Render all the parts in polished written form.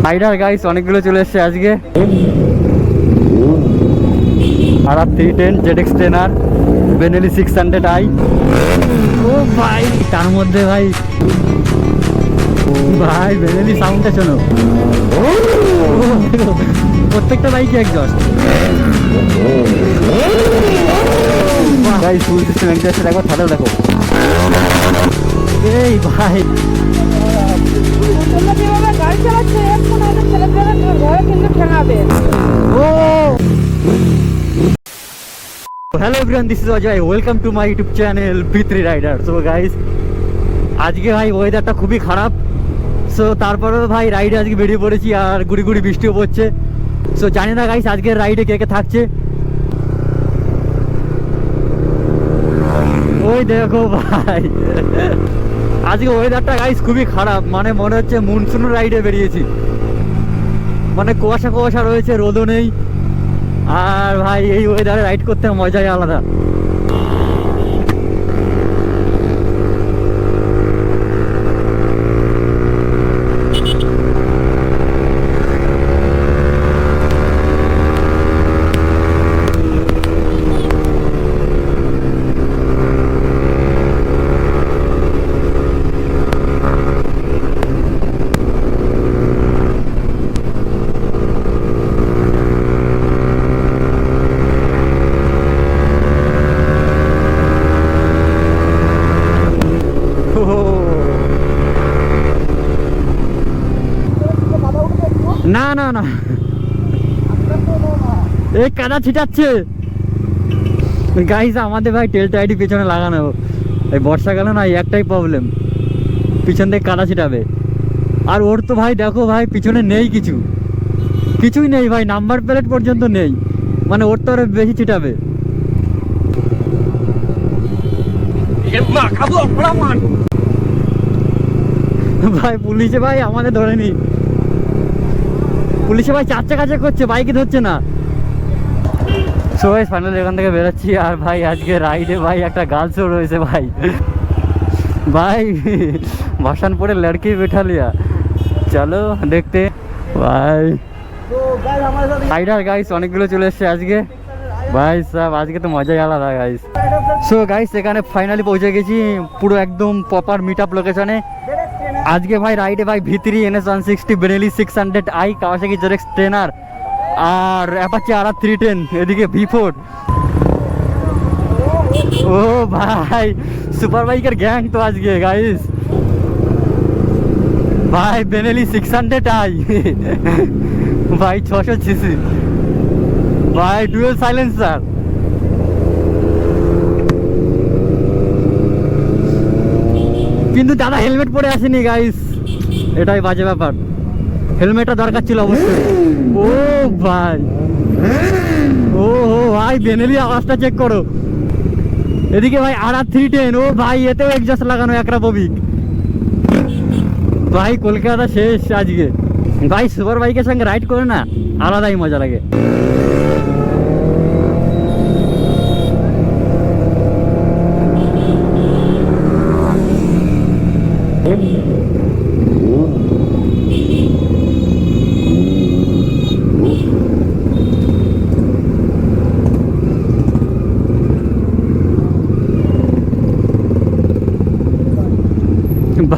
Rider guys অনেকগুলো চলে এসছে আজকে। আর 310 ZX ট্রেনার, বেনেলি 600i। ও ভাই তার মধ্যে ভাই ভাই বেনেলি সাউন্ডটা শোনো, প্রত্যেকটা বাইকে exhaust. Guys full system exhaust একবার ছাড়াও দেখো। এই ভাই গাড়ি চালাচ্ছে ঘরে কিন্তু ঠেঙাবে। Oh hello everyone, this is Ajay, welcome to my YouTube channel V3 rider. So guys আজকে ভাই ওয়েদারটা খুবই খারাপ, সো তারপরেও ভাই রাইডে আজকে বেরিয়ে পড়েছি আর গুড়ি গুড়ি বৃষ্টিও পড়ছে। সো জানি না গাইস আজকের রাইডে কে কে থাকছে। ওই দেখো ভাই আজকে ওয়েদারটা গাইস খুবই খারাপ, মানে মনে হচ্ছে মনসুন রাইডে বেরিয়েছি। মানে কুয়াশা কুয়াশা রয়েছে, রোদও নেই, আর ভাই এই ওয়েদারে রাইড করতে মজাই আলাদা। না না না, এই কাদা ছিটাচ্ছে গাইস। আমাদের ভাই টেল টাইডি পিছনে লাগানো, এই বর্ষাকালে না একটাই প্রবলেম, পিছন থেকে কাদা ছিটাবে। আর ওর তো ভাই দেখো ভাই পিছনে নেই কিছুই নেই ভাই, নাম্বার প্লেট পর্যন্ত নেই, মানে ওর তো আরো বেশি ছিটাবে। ভাই পুলিশে ভাই আমাদের ধরেনি, পুলিশে ভাই চার চাকা চেক করছে, বাইকে ধরছে না। সো ভাই ফাইনালি এখান থেকে বেরোচ্ছি। আর ভাই আজকে রাইডে ভাই একটা গার্লসও রয়েছে ভাই। ভাই ভাসানপুরে লড়কি বিঠা লিয়া, চলো দেখতে। ভাই রাইডার গাইস অনেকগুলো চলে এসছে আজকে ভাই সব, আজকে তো মজাই আলাদা গাইস। সো গাইস এখানে ফাইনালি পৌঁছে গেছি পুরো একদম প্রপার মিট আপ লোকেশনে। আজকে ভাই রাইডে ভাই V3 NS 160, Benelli 600i, Kawasaki ZX trainer আর অ্যাপাচি RR 310, এদিকে V4। ও ভাই সুপার বাইকের গ্যাং তো আজকে গাইস। ভাই বেনেলি 600i ভাই 600 সিসি, ভাই ডুয়েল সাইলেন্সার। কিন্তু দাদা হেলমেট পরে আসেনি গাইস, এটাই বাজে ব্যাপার, হেলমেটটা দরকার ছিল অবশ্যই। ও ভাই ও ভাই বেনেলি আওয়াজটা চেক করো, এদিকে ভাই RR 310, ও ভাই এতেও এক্সজস্ট লাগানো একরা ববিক। ভাই কলকাতা শেষ আজকে। ভাই সুপার বাইকের সঙ্গে রাইড করে না আলাদাই মজা লাগে।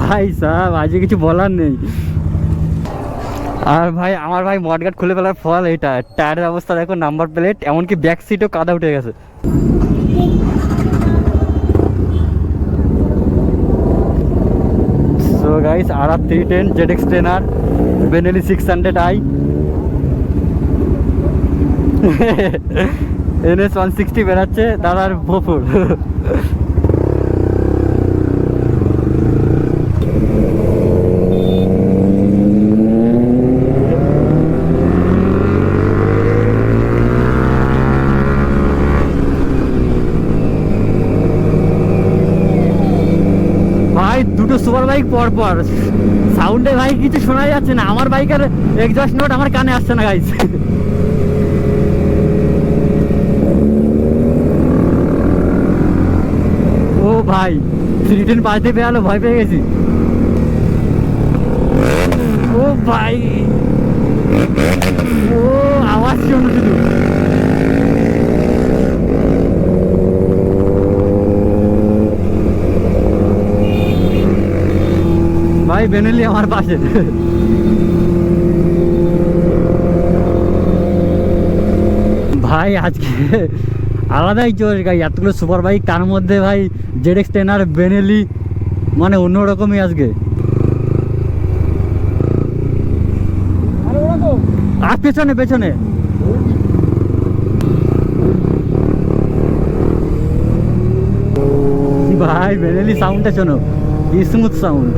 ভাই সাহেব আজকে কিছু বলার নেই। আর ভাই আমার ভাই মডগার্ড খুলে ফেলার ফল এটা, টায়ারের অবস্থা দেখো, নাম্বার প্লেট, এমনকি ব্যাক সিটও কাদা উঠে গেছে। So guys RR 310 ZX trainer, Benelli 600i, NS 160 বেরাচ্ছে দাদার ভোপুর। দুটো সুপার বাইক পর পর, সাউন্ডে ভাই কিছু শোনা যাচ্ছে না, আমার বাইকের এক্সজস্ট নোট আমার কানে আসছে না গাইস। ও ভাই 310 বাজতে পেয়ে ভয় পেয়ে গেছি। ও ভাই শোনো শুধু। ভাই বেনেলি আমার পাশে। ভাই আজকে আলাদাই জোশ গাই, এতগুলো সুপার বাইক তার মধ্যে ভাই জেডএক্স 10 আর বেনেলি, মানে অন্যরকমই আজকে। আর পেছনে পেছনে ভাই বেনেলি সাউন্ডটা শোনো, স্মুথ সাউন্ড।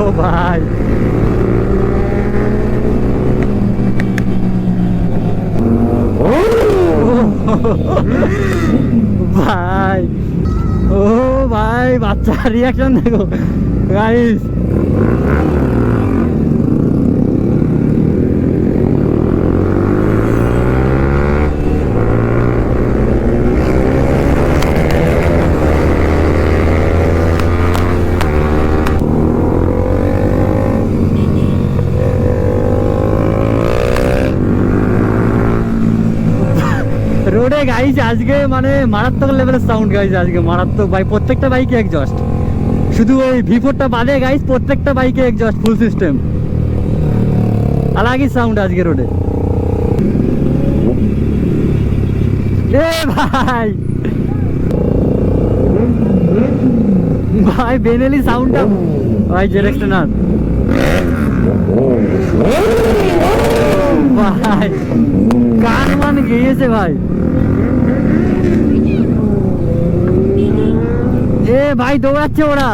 ও ভাই ভাই, ও ভাই বাচ্চা রিয়াকশন দেখো গাইস। রোডে গাইস আজকে মানে মারাত্মক লেভেলের সাউন্ড গাইস, আজকে মারাত্মক ভাই, প্রত্যেকটা বাইকে এক্সজস্ট, শুধু ওই V4টা বাদে গাইস প্রত্যেকটা বাইকে এক্সজস্ট ফুল সিস্টেম, আলাদা সাউন্ড আজকে রোডে। এ ভাই ভাই বেনেলি সাউন্ডটা ভাই জেডএক্স 10 আর ভাই কান মান গিয়েছে ভাই। এ ভাই দৌড়াচ্ছে ওরা,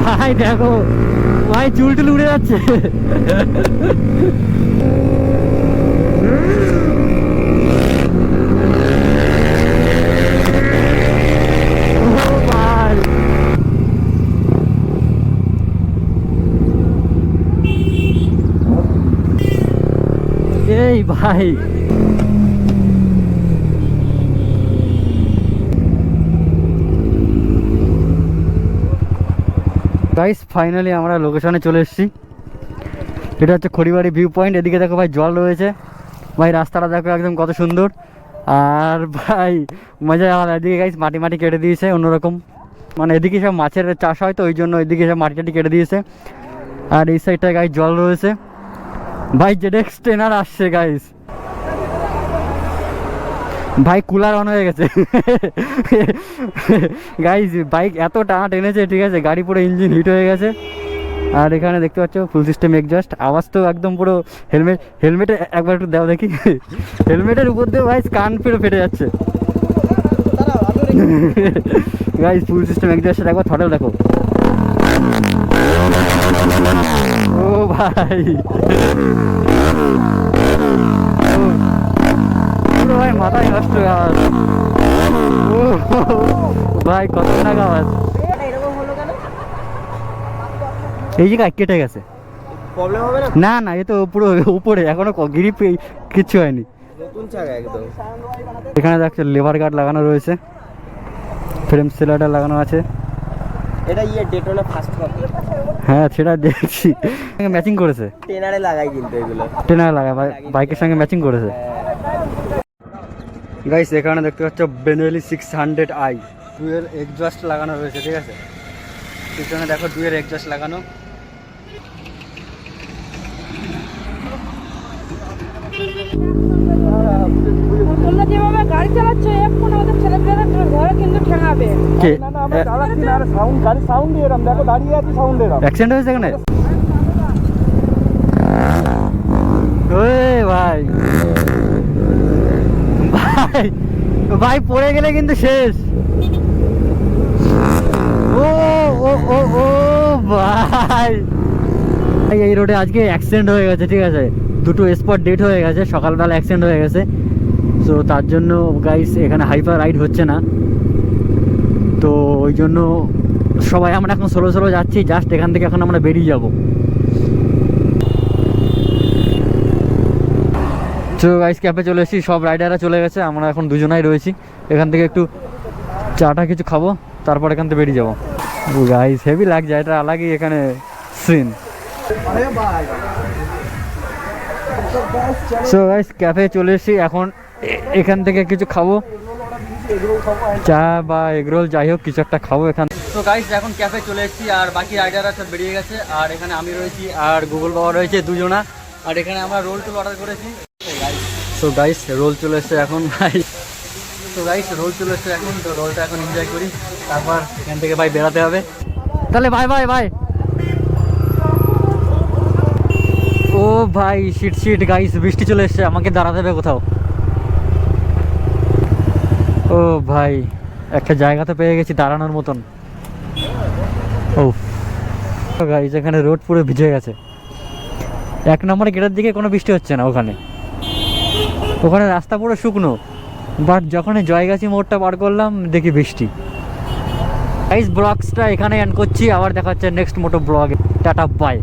ভাই দেখো ভাই চুল টুল উড়ে যাচ্ছে। ও ভাই এই ভাই গাইস ফাইনালি আমরা লোকেশনে চলে এসেছি। এটা হচ্ছে খড়িবাড়ি ভিউ পয়েন্ট। এদিকে দেখো ভাই জল রয়েছে, ভাই রাস্তাটা দেখো একদম কত সুন্দর। আর ভাই মজা আলাদা। এদিকে গাইস মাটি মাটি কেটে দিয়েছে অন্যরকম, মানে এদিকে সব মাছের চাষ হয় তো ওই জন্য এদিকে সব মাটি টাটি কেটে দিয়েছে। আর এই সাইডটায় গাইস জল রয়েছে। ভাই জেডএক্স 10 আর আসছে গাইস। ভাই কুলার অন হয়ে গেছে গাইস, বাইক এত টানা টেনেছে ঠিক আছে, গাড়ি পুরো ইঞ্জিন হিট হয়ে গেছে। আর এখানে দেখতে পাচ্ছ ফুল সিস্টেম এক্সজস্ট, আওয়াজ তো একদম পুরো হেলমেটে একবার একটু দাও দেখি হেলমেটের উপর দিয়ে ভাই কান পুরো ফেটে যাচ্ছে গাইস। ফুল সিস্টেম এক্সজস্ট একবার থটল দেখো। ও ভাই পুরো ভাই মাথায় নষ্ট আওয়াজ। ও ভাই খতরনাক আওয়াজ। এই জায়গায় কেটে গেছে, প্রবলেম হবে না? না না এ তো পুরো উপরে, এখনো গ্রিপ কিচ্ছু হয়নি, নতুন চাকা একদম। এখানে দেখছো লেবার গার্ড লাগানো রয়েছে, ফ্রেম সেলারটা লাগানো আছে। এটা ডেটনা ফার্স্ট কপি। হ্যাঁ সেটা দেখছি, ম্যাচিং করেছে। টেনারে লাগাই কিন্তু এগুলো টেনার লাগায় বাইকের সঙ্গে ম্যাচিং করেছে। গাইস এখানে দেখতে পাচ্ছ বেনেলি 600i ডুয়েল এক্সজস্ট লাগানো রয়েছে, ঠিক আছে। পিছনে দেখো ডুয়েল এক্সজস্ট লাগানো। তোমরা যেভাবে গাড়ি চালাচ্ছ এখন আমাদের ছেলেপেলেরা ঘরে কিন্তু ঠেঙাবে। কে না না আমরা চালাচ্ছি না, আর সাউন্ড গাড়ি সাউন্ড এরকম দেখো, দাঁড়িয়ে আছে সাউন্ড এরকম। অ্যাক্সিডেন্ট হয়েছে এখানে? ওই ভাই ভাই ভাই পড়ে গেলে কিন্তু শেষ। ও ও ও ও ভাই এই রোডে আজকে অ্যাক্সিডেন্ট হয়ে গেছে, ঠিক আছে। দুটো স্পট ডেট হয়ে গেছে, সকালবেলা অ্যাক্সিডেন্ট হয়ে গেছে। তো তার জন্য গাইস এখানে হাইপার রাইড হচ্ছে না, তো ওই জন্য সবাই আমরা এখন সোলো সোলো যাচ্ছি। জাস্ট এখান থেকে এখন আমরা বেরিয়ে যাব। তো গাইস ক্যাফে চলে এসেছি, সব রাইডাররা চলে গেছে, আমরা এখন দুজনাই রয়েছি। এখান থেকে একটু চাটা কিছু খাবো, তারপর এখান থেকে বেরিয়ে যাবো। গাইস হেভি লাগছে, এটা আলাগই এখানে সিন। সো গাইস ক্যাফে চলে এসেছি, এখন এখান থেকে কিছু খাবো, চা বা এগরোল যাই হোক কিছু একটা খাবো এখান। তো গাইস এখন ক্যাফে চলে এসেছি, আর বাকি রাইডাররা সব বেরিয়ে গেছে, আর এখানে আমি রয়েছি আর গুগল বাবা রয়েছে দুজনা, আর এখানে আমরা রোল টোল অর্ডার করেছি। তো গাইস রোল চলে এসছে এখন ভাই। তো গাইস রোল চলে এসছে এখন, তো রোলটা এখন এনজয় করি, তারপর এখান থেকে ভাই বেরাতে হবে। তাহলে বাই বাই বাই। ও ভাই শিট শিট গাইস, বৃষ্টি চলে এসছে, আমাকে দাঁড়াতে হবে কোথাও। ও ভাই একটা জায়গা তো পেয়ে গেছি দাঁড়ানোর মতন। ও গাইস এখানে রোড পুরো ভিজে গেছে। 1 নম্বর গেটের দিকে কোনো বৃষ্টি হচ্ছে না, ওখানে রাস্তা পুরো শুকনো, বাট যখন জয়গাছি মোড়টা পার করলাম দেখি বৃষ্টি। গাইস ব্লগসটা এখানে এন্ড করছি, আবার দেখা হচ্ছে নেক্সট মোটো ব্লগে। Tata bye.